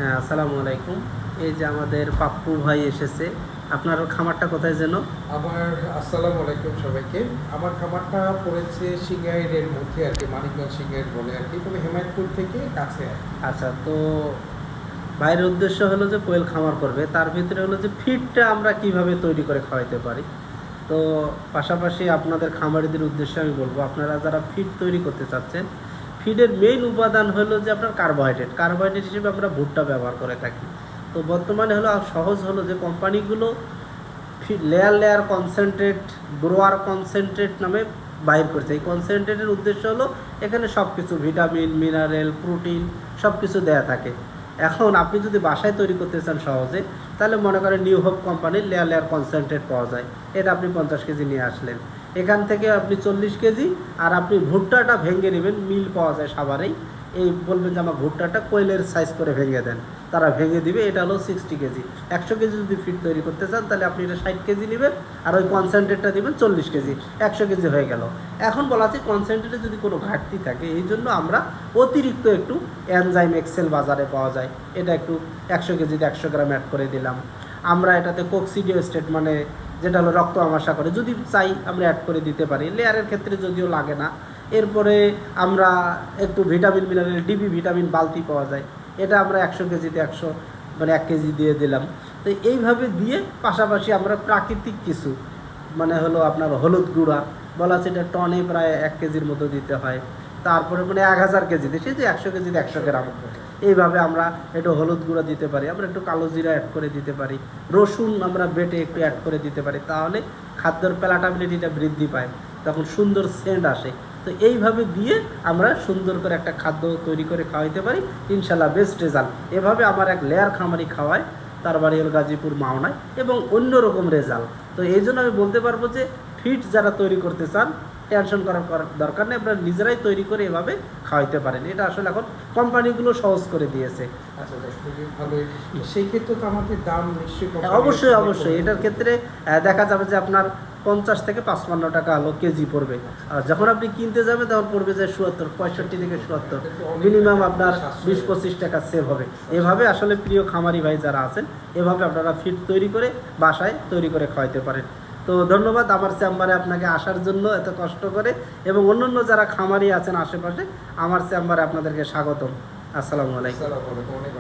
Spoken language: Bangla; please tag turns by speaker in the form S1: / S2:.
S1: হ্যাঁ, আসসালামু আলাইকুম। এই যে আমাদের পাপ্পু ভাই এসেছে। আপনার খামারটা কোথায় যেন?
S2: আমার আসসালামু আলাইকুম সবাইকে। আমার খামারটা পড়েছে সিংগাইরের মধ্যে আর কি, মানিকগঞ্জ সিংগাইর বলে আর কি, তবে হেমায়তপুর থেকে কাছে আর কি।
S1: আচ্ছা, তো ভাইয়ের উদ্দেশ্য হলো যে কোয়েল খামার করবে। তার ভিতরে হলো যে ফিডটা আমরা কিভাবে তৈরি করে খাওয়াইতে পারি। তো পাশাপাশি আপনাদের খামারিদের উদ্দেশ্যে আমি বলবো, আপনারা যারা ফিড তৈরি করতে চাচ্ছেন, ফিডের মেইন উপাদান হলো যে আপনার কার্বোহাইড্রেট। কার্বোহাইড্রেট হিসেবে আমরা ভুট্টা ব্যবহার করে থাকি। তো বর্তমানে হলো সহজ হলো যে কোম্পানিগুলো layer layer concentrate, grower concentrate নামে বাইর করছে। এই কনসেন্ট্রেটের উদ্দেশ্য হলো এখানে সব কিছু ভিটামিন, মিনারেল, প্রোটিন সব কিছু দেয়া থাকে। এখন আপনি যদি বাসায় তৈরি করতে চান সহজে, তাহলে মনে করেন নিউ হোপ কোম্পানির লেয়ার লেয়ার কনসেন্ট্রেট পাওয়া যায়। এটা আপনি 50 কেজি নিয়ে আসলেন, এখান থেকে আপনি 40 কেজি, আর আপনি ভুট্টাটা ভেঙে নেবেন, মিল পাওয়া যায় সাভারেই। এই বলবেন যে আমার ভুট্টাটা কোয়েলের সাইজ করে ভেঙে দেন, তারা ভেঙে দিবে। এটা হলো 60 কেজি। 100 কেজি যদি ফিড তৈরি করতে চান, তাহলে আপনি এটা 60 কেজি নেবেন, আর ওই কনসেন্ট্রেটটা দেবেন 40 কেজি, 100 কেজি হয়ে গেল। এখন বলা আছে কনসেন্ট্রেটে যদি কোনো ঘাটতি থাকে, এই জন্য আমরা অতিরিক্ত একটু এনজাইম এক্সেল বাজারে পাওয়া যায়, এটা একটু 100 কেজিতে 100 গ্রাম অ্যাড করে দিলাম। আমরা এটাতে কোক্সিডিওস্টেট, মানে যেটা হলো রক্ত আমাশা করে, যদি চাই আমরা অ্যাড করে দিতে পারি। লেয়ারের ক্ষেত্রে যদিও লাগে না। এরপরে আমরা একটু ভিটামিন, মিনারেল, ডিবি ভিটামিন বালতি পাওয়া যায়, এটা আমরা 100 কেজিতে 100, মানে 1 কেজি দিয়ে দিলাম। তো এইভাবে দিয়ে পাশাপাশি আমরা প্রাকৃতিক কিছু, মানে হলো আপনার হলুদ গুঁড়া, বলা আছে এটা টনে প্রায় 1 কেজির মতো দিতে হয়। তারপরে মানে 1000 কেজিতে, সেই যে 100 কেজিতে 100 গ্রাম, এইভাবে আমরা একটু হলুদ গুঁড়া দিতে পারি, আমরা একটু কালো জিরা অ্যাড করে দিতে পারি, রসুন আমরা বেটে একটু অ্যাড করে দিতে পারি। তাহলে খাদ্যের প্যালাটাবিলিটিটা বৃদ্ধি পায়, তখন সুন্দর সেন্ট আসে। তো এইভাবে দিয়ে আমরা সুন্দর করে একটা খাদ্য তৈরি করে খাওয়াইতে পারি, ইনশাল্লাহ বেস্ট রেজাল্ট। এভাবে আমার এক লেয়ার খামারি খাওয়ায়, তার বাড়ি হল গাজীপুর মাওনায়, এবং অন্যরকম রেজাল্ট। তো এই জন্য আমি বলতে পারবো যে ফিড যারা তৈরি করতে চান, টেনশন করার দরকার নেই, আপনারা নিজেরাই তৈরি করে এভাবে খাওয়াইতে পারেন। এটা আসলে এখন কোম্পানিগুলো সহজ করে দিয়েছে।
S2: আচ্ছা, খুবই ভালোই। সেই ক্ষেত্রে তো আমাদের দাম নিশ্চয়ই
S1: অবশ্যই অবশ্যই এটার ক্ষেত্রে দেখা যাবে যে আপনার 50 থেকে 55 টাকা হলো কেজি পড়বে। আর যখন আপনি কিনতে যাবেন তখন পড়বে যে 77, 65 থেকে 77, মিনিমাম আপনার 20-25 টাকা সেভ হবে। এভাবে আসলে প্রিয় খামারি ভাই যারা আছেন, এভাবে আপনারা ফিড তৈরি করে বাসায় তৈরি করে খাওয়াইতে পারেন। তো ধন্যবাদ আমার চেম্বারে আপনাকে আসার জন্য, এত কষ্ট করে, এবং অন্যান্য যারা খামারি আছেন আশেপাশে, আমার চেম্বারে আপনাদেরকে স্বাগতম। আসসালামু আলাইকুম।
S2: অনেক অনেক